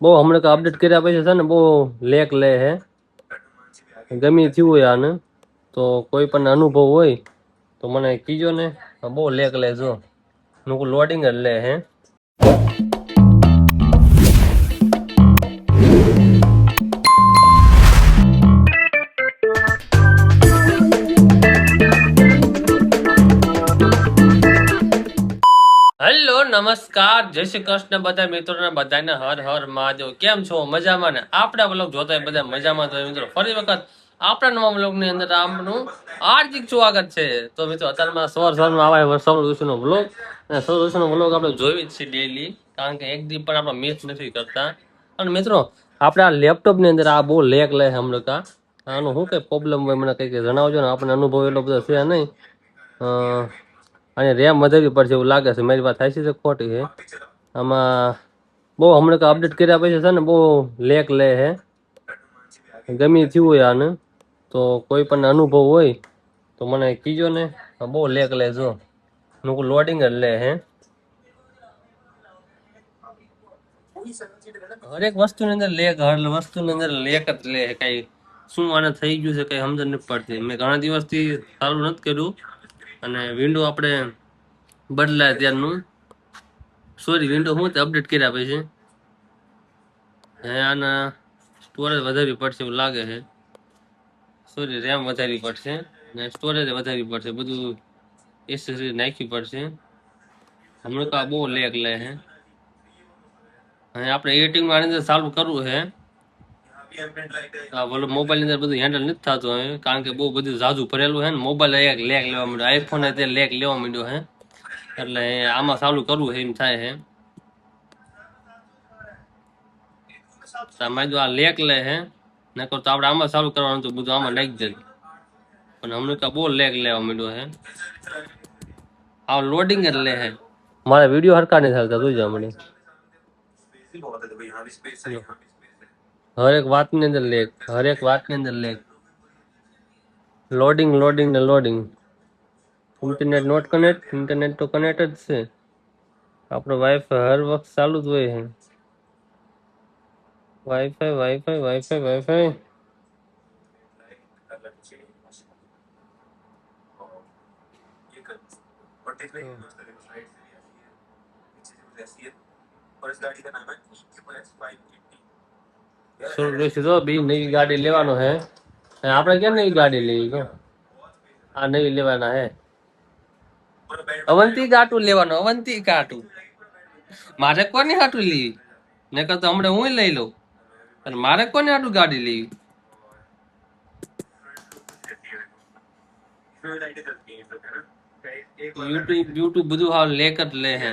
બહુ હમણાં અપડેટ કર્યા પછી છે ને બહુ લેક લે હે ગમે થયું હોય આને તો કોઈ પણ અનુભવ હોય તો મને કીજો ને બહુ લેક લે જો લોડિંગ જ લે હે હેલો નમસ્કાર જય શ્રી કૃષ્ણ બધા મિત્રોને બધાને હર હર મહાદેવ કેમ છો મજામાં ને આપણા બ્લોગ જોતા બધા મજામાં તો મિત્રો ફરી વખત આપણા નવા બ્લોગની અંદર આપનું હાર્દિક સ્વાગત છે તો મિત્રો અત્યારમાં સવારમાં આવે સૌનો બ્લોગ અને સૌનો બ્લોગ આપણે જોઈ જ છીએ ડેઈલી કારણ કે એક દી પણ આપણે મિસ નથી કરતા અને મિત્રો આપણે આ લેપટોપની અંદર આ બહુ લેક લે હમણાં આનું શું કઈ પ્રોબ્લેમ હોય મને કંઈક જણાવજો ને આપણે અનુભવ એટલો બધો છે નહીં અને રેમ વધારવી પડશે એવું લાગે છે મારી વાત થાય છે ખોટી છે આમાં બહુ હમણાં અપડેટ કર્યા પછી છે ને બહુ લેક લે હે ગમે થયું હોય આને તો કોઈ પણ અનુભવ હોય તો મને કીજો ને બહુ લેક લે જો લોડિંગ જ લે હે હરેક વસ્તુની અંદર લેક હર વસ્તુની અંદર લેક જ લે કઈ શું આને થઈ ગયું છે કઈ સમજ નથી પડતી મેં ઘણા દિવસથી સારું નથી કર્યું અને વિન્ડો આપણે બદલાય ત્યારનું સોરી વિન્ડો હું અપડેટ કર્યા પછી હે આના સ્ટોરેજ વધારવી પડશે એવું લાગે છે સોરી રેમ વધારવી પડશે ને સ્ટોરેજ વધારવી પડશે બધું એસેસરી નાખવી પડશે હમણાં તો આ બહુ લેગ લે છે અને આપણે એડિટિંગમાં આની અંદર ચાલુ કરવું છે મોબાઈલ ની અંદર બધું હેન્ડલ નથી થતું હવે કારણ કે બહુ બધું ઝાઝું ભરેલું છે ને મોબાઈલ એક લેગ લેવા માંડ્યો આઈફોન તે લેગ લેવા માંડ્યો છે એટલે આમાં ચાલુ કરવું છે એમ થાય છે તમારે જો આ લેક લે હે નકર તો આપણે આમાં ચાલુ કરવાનું તો બધું આમાં નાખી દે પણ હમણાં તો બહુ લેક લેવા માંડ્યો હે આ લોડિંગ જ લે હે મારે વિડીયો હરકા નહીં થતા જોઈ જા મને હરેક વાતની અંદર લેક હરેક વાતની અંદર લેક લોડિંગ લોડિંગ ને loading internet not connect internet તો કનેક્ટ જ છે આપણો વાઈફાઈ હર વખત ચાલુ જ હોય છે વાઈફાઈ વાઈફાઈ વાઈફાઈ વાઈફાઈ નવી ગાડી લેવાનો હે આપણે કેમ નવી ગાડી લેવી આ નવી લેવાના હે અવંતી ગાટું લેવાનું અવંતી ગાટું મારે કોની હાટું લેવી ને કરતો હમણાં હું લઈ લઉં અને મારે કોને હાટું ગાડી લેવી યુટ્યુબ બધું હાલ લેક જ લે હે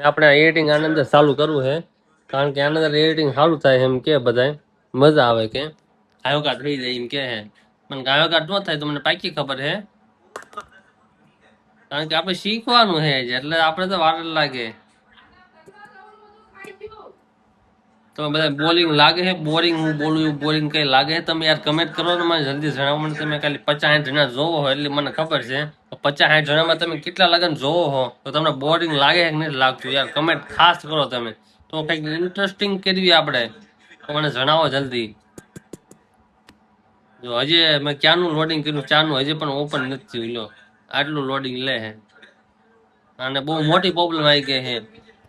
આપણે એડિટિંગ આની અંદર ચાલુ કરવું છે કારણ કે આની અંદર એડિટિંગ સારું થાય એમ કે બધાય મજા આવે કે ગાયો કાઢ થઈ જાય એમ કે હે મને ગાયો કાઢ ન થાય તો મને પાકી ખબર હે કારણ કે આપણે શીખવાનું હે એટલે આપણે તો વાર લાગે તમે બધા બોરિંગ લાગે છે બોરિંગ હું બોલું એવું બોરિંગ કઈ લાગે છે તમે યાર કમેન્ટ કરો ને મને જલ્દી જણાવો મને તમે ખાલી 50-60 જણા જોવો હો એટલે મને ખબર છે 50-60 જણામાં તમે કેટલા લગન જોવો હો તો તમને બોરિંગ લાગે કે નથી લાગતું યાર કમેન્ટ ખાસ કરો તમે તો કંઈક ઇન્ટરેસ્ટિંગ કરવી આપણે તો મને જણાવો જલ્દી જો હજી મેં ક્યાંનું લોડિંગ કર્યું ચારનું હજી પણ ઓપન નથી થયું લો આટલું લોડિંગ લે છે અને બહુ મોટી પ્રોબ્લેમ આવી ગઈ છે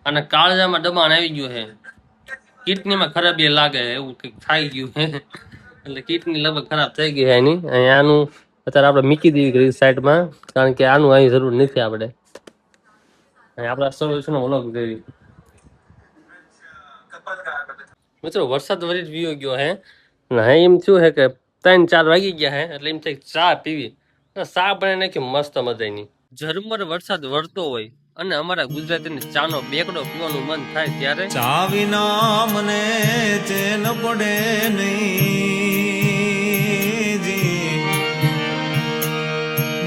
અને કાળજામાં દબાણ આવી ગયું છે કિડનીમાં ખરાબી લાગે એવું કંઈક થઈ ગયું એટલે કિડની લગભગ ખરાબ થઈ ગઈ છે એની આનું અત્યારે આપણે મૂકી દેવી કરી સાઈડમાં કારણ કે આનું અહીં જરૂર નથી આપણે આપણા સોલ્યુશન વ્લોગ દેવી મિત્રો વરસાદ વરી વીયો ગયો હે હે એમ થયું હે કે 3-4 વાગી ગયા હે એટલે એમ થાય ચા પીવી ચા બને નાખી મસ્ત મજાની ઝરમર વરસાદ વરતો હોય અને અમારા ગુજરાતીને ચાનો બેકડો પીવાનું મન થાય ત્યારે ચા વિના મને ચેન પડે નહીં જી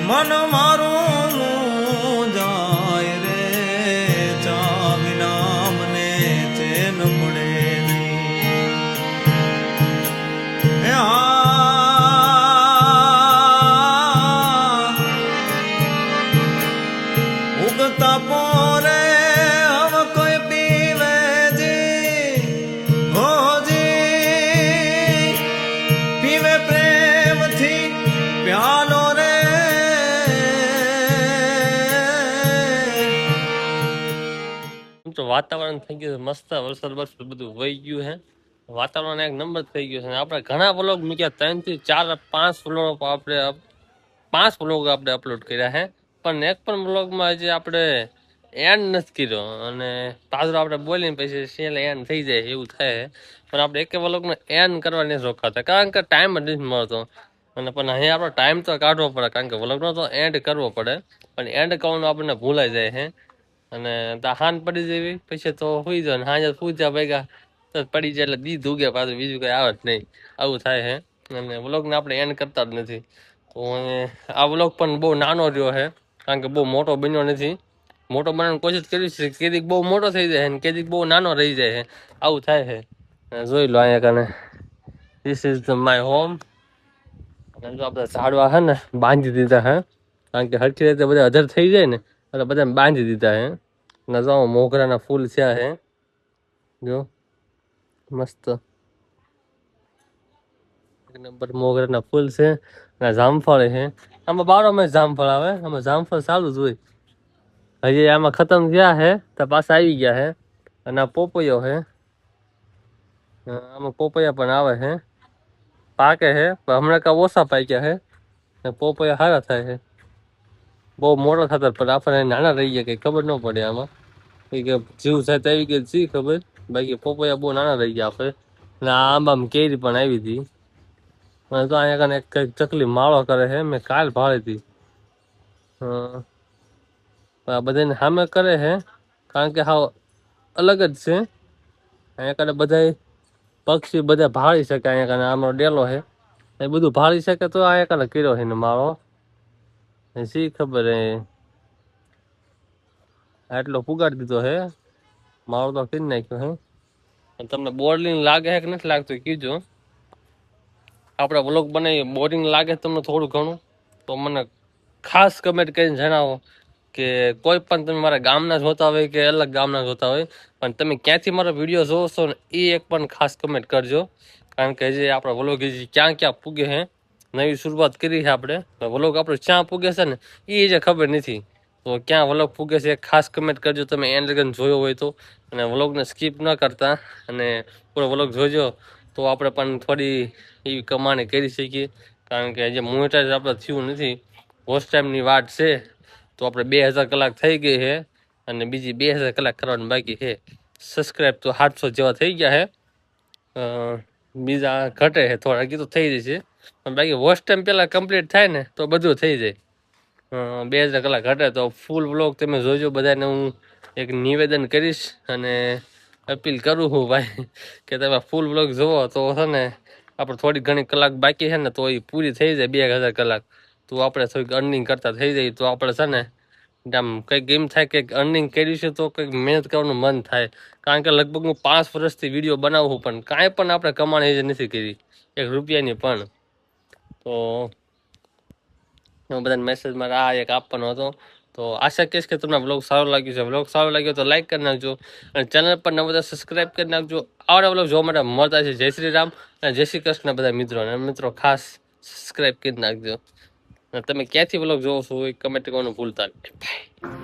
મન મારું જાય રે ચા વિના મને ચેન પડે નહીં આપણું વાતાવરણ થઈ ગયું છે મસ્ત, વરસાદ બધું વહી ગયું છે, વાતાવરણ એક નંબર થઈ ગયું છે. અને આપણે ઘણા વ્લોગ મૂક્યા, 3 થી 4 5 વ્લોગ આપણે 5 વ્લોગ આપણે અપલોડ કર્યા છે, પણ એક પણ વ્લોગમાં હજી આપણે એન્ડ નથી કર્યો. અને તાજરો આપણે બોલીને પછી છેલ્લે એન્ડ થઈ જાય એવું થાય, પણ આપણે એક વ્લોગનો એન્ડ કરવા નથી રોકાતા, કારણ કે ટાઈમ જ નથી મળતો. અને પણ અહીંયા આપણો ટાઈમ તો કાઢવો પડે, કારણ કે વ્લોગનો તો એન્ડ કરવો પડે, પણ એન્ડ કરવાનું આપણને ભૂલાઈ જાય છે. અને હાન પડી જેવી પછી તો સુઈ જાય, ને હાજર પૂજા ભેગા તો પડી જાય એટલે દી ધુગે પાછું, બીજું કઈ આવે જ નહીં, આવું થાય છે. અને વ્લોગને આપણે એન્ડ કરતા જ નથી. તો આ વ્લોગ પણ બહુ નાનો રહ્યો છે, કારણ કે બહુ મોટો બન્યો નથી. મોટો બનાવવાની કોશિશ કરી છે, કેદીક બહુ મોટો થઈ જાય છે, કેદીક બહુ નાનો રહી જાય છે, આવું થાય છે. જોઈ લો અહીંયા કને ધીસ ઇઝ માય હોમ. અને જો આપણે ઝાડવા છે ને બાંધી દીધા હે, કારણ કે હરખી રીતે બધા અધર થઈ જાય ને એટલે બધાને બાંધી દીધા હે. અને જો મોગરાના ફૂલ થયા હે, જો મસ્ત એક નંબર મોગરાના ફૂલ છે. અને જામફળ છે, આમાં 12 માસ જામફળ આવે, આમાં જામફળ ચાલુ જ હોય. હજી આમાં ખતમ થયા હે તો પાછા આવી ગયા હે. અને આ પોપૈયો હે, આમાં પોપૈયા પણ આવે છે, પાકે છે, પણ હમણાં કાં ઓછા પાક્યા છે. ને પોપૈયા સારા થાય છે, બહુ મોટો થતા પણ આપણને નાના રહી ગયા, કઈ ખબર ન પડે આમાં, કે જીવ સાથે આવી ગઈ શી ખબર. બાકી પોપૈયા બહુ નાના રહી ગયા આપણે. ને આંબામાં કેરી પણ આવી હતી. અને તો અહીંયા કને કઈક ચકલી માળો કરે છે, મેં કાલ ભાળી હતી. આ બધાને સામે કરે છે, કારણ કે હાવ અલગ જ છે. અહીંયા કને બધા પક્ષી બધા ભાળી શકે, અહીંયા કને આમનો ડેલો છે એ બધું ભાળી શકે, તો અહીંયા કને કર્યો છે ને માળો, શી ખબર હે આટલો પુગાડી દીધો હે માળો તો કરી નાખ્યો હે. તમને બોરિંગ લાગે છે કે નથી લાગતું કીજો. આપણે વ્લોગ બનાવીએ બોરિંગ લાગે તમને થોડું ઘણું તો મને ખાસ કમેન્ટ કરીને જણાવો કે કોઈ પણ તમે મારા ગામના જોતા હોય કે અલગ ગામના જોતા હોય, પણ તમે ક્યાંથી મારો વિડીયો જોવો છો ને એ એક પણ ખાસ કમેન્ટ કરજો. કારણ કે જે આપણા વ્લોગ ક્યાં ક્યાં પૂગે છે, નવી શરૂઆત કરી છે આપણે, વ્લોગ આપણો ક્યાં પૂગે છે ને એ જે ખબર નથી. તો ક્યાં વ્લોગ પૂગે છે ખાસ કમેન્ટ કરજો તમે એન્ડ લગન જોયો હોય તો. અને વ્લોગને સ્કીપ ન કરતા અને પૂરો વ્લોગ જોજો, તો આપણે પણ થોડી એવી કમાણી કરી શકીએ. કારણ કે જે મોનેટાઈઝ આપણે થયું નથી, વોચ ટાઈમની વાત છે, તો આપણે 2000 કલાક થઈ ગઈ છે અને બીજી 2000 કલાક કરવાની બાકી છે. સબસ્ક્રાઈબ તો 700 જેવા થઈ ગયા છે, બીજા ઘટે છે થોડા, કીધું થઈ જશે, પણ બાકી વોચ ટાઈમ પહેલાં કમ્પ્લીટ થાય ને તો બધું થઈ જાય. 2000 કલાક ઘટે તો ફૂલ વ્લોગ તમે જોજો. બધાને હું એક નિવેદન કરીશ અને અપીલ કરું છું ભાઈ કે તમે ફૂલ વ્લોગ જુઓ તો છે ને આપણે થોડી ઘણી કલાક બાકી છે ને તો એ પૂરી થઈ જાય 2000 કલાક, તો આપણે થોડીક અર્નિંગ કરતા થઈ જાય. તો આપણે છે ને આમ કંઈક એમ થાય કે અર્નિંગ કર્યું છે તો કંઈક મહેનત કરવાનું મન થાય. કારણ કે લગભગ હું 5 વર્ષથી વિડીયો બનાવું પણ કાંઈ પણ આપણે કમાણી નથી કરી, 1 રૂપિયાની પણ. તો હું બધાને મેસેજ મારે આ એક આપવાનો હતો. તો આશા કહીશ કે તમને વ્લોગ સારો લાગ્યો છે. વ્લોગ સારો લાગ્યો તો લાઈક કરી નાખજો અને ચેનલ પર નવા બધા સબસ્ક્રાઈબ કરી નાખજો. આવડા વ્લોગ જોવા માટે મળતા છે. જય શ્રી રામ અને જય શ્રી કૃષ્ણ બધા મિત્રો. અને મિત્રો ખાસ સબસ્ક્રાઈબ કરી નાખજો. અને તમે ક્યાંથી વ્લોગ જોવો છો એ કમેન્ટ કરવાનું ભૂલતા નહીં. બાય.